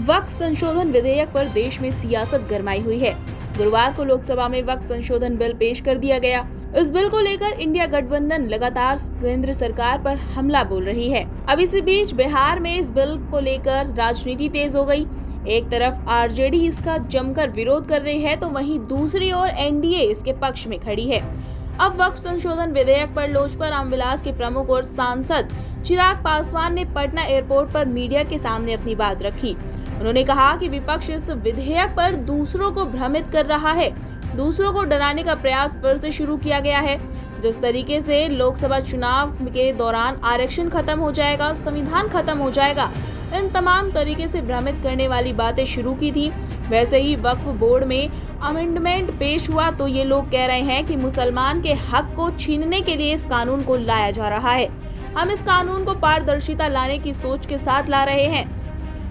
वक्फ संशोधन विधेयक पर देश में सियासत गरमाई हुई है। गुरुवार को लोकसभा में वक्फ संशोधन बिल पेश कर दिया गया। इस बिल को लेकर इंडिया गठबंधन लगातार केंद्र सरकार पर हमला बोल रही है। अब इसी बीच बिहार में इस बिल को लेकर राजनीति तेज हो गई। एक तरफ आरजेडी इसका जमकर विरोध कर रही है, तो वहीं दूसरी ओर एनडीए इसके पक्ष में खड़ी है। अब वक्फ संशोधन विधेयक पर लोजपा रामविलास के प्रमुख और सांसद चिराग पासवान ने पटना एयरपोर्ट पर मीडिया के सामने अपनी बात रखी। उन्होंने कहा कि विपक्ष इस विधेयक पर दूसरों को भ्रमित कर रहा है। दूसरों को डराने का प्रयास फिर से शुरू किया गया है। जिस तरीके से लोकसभा चुनाव के दौरान आरक्षण खत्म हो जाएगा, संविधान खत्म हो जाएगा, इन तमाम तरीके से भ्रमित करने वाली बातें शुरू की थी, वैसे ही वक्फ बोर्ड में अमेंडमेंट पेश हुआ तो ये लोग कह रहे हैं कि मुसलमान के हक को छीनने के लिए इस कानून को लाया जा रहा है। हम इस कानून को पारदर्शिता लाने की सोच के साथ ला रहे हैं।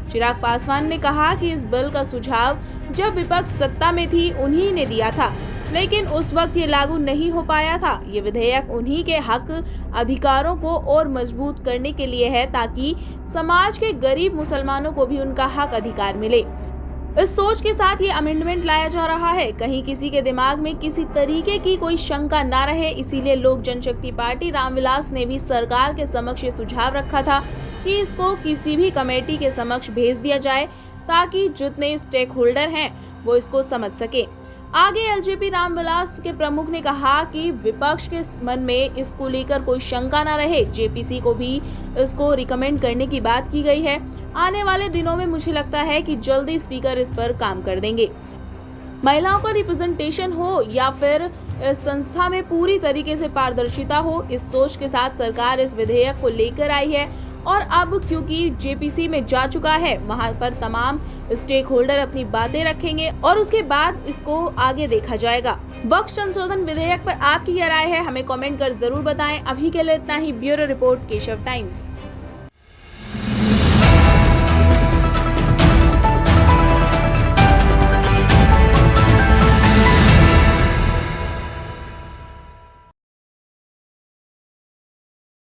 चिराग पासवान ने कहा कि इस बिल का सुझाव जब विपक्ष सत्ता में थी उन्हीं ने दिया था, लेकिन उस वक्त ये लागू नहीं हो पाया था। ये विधेयक उन्हीं के हक अधिकारों को और मजबूत करने के लिए है, ताकि समाज के गरीब मुसलमानों को भी उनका हक अधिकार मिले। इस सोच के साथ ये अमेंडमेंट लाया जा रहा है, कहीं किसी के दिमाग में किसी तरीके की कोई शंका ना रहे। इसीलिए लोक जनशक्ति पार्टी रामविलास ने भी सरकार के समक्ष ये सुझाव रखा था कि इसको किसी भी कमेटी के समक्ष भेज दिया जाए, ताकि जितने स्टेक होल्डर हैं वो इसको समझ सके। आगे एलजेपी रामविलास के प्रमुख ने कहा कि विपक्ष के मन में इसको लेकर कोई शंका न रहे। जेपीसी को भी इसको रिकमेंड करने की बात की गई है। आने वाले दिनों में मुझे लगता है कि जल्दी स्पीकर इस पर काम कर देंगे। महिलाओं का रिप्रेजेंटेशन हो या फिर इस संस्था में पूरी तरीके से पारदर्शिता हो, इस सोच के साथ सरकार इस विधेयक को लेकर आई है। और अब क्योंकि जेपीसी में जा चुका है, वहां पर तमाम स्टेक होल्डर अपनी बातें रखेंगे और उसके बाद इसको आगे देखा जाएगा। वक्फ संशोधन विधेयक पर आपकी क्या राय है, हमें कमेंट कर जरूर बताएं। अभी के लिए इतना ही। Bureau report, Keshav times.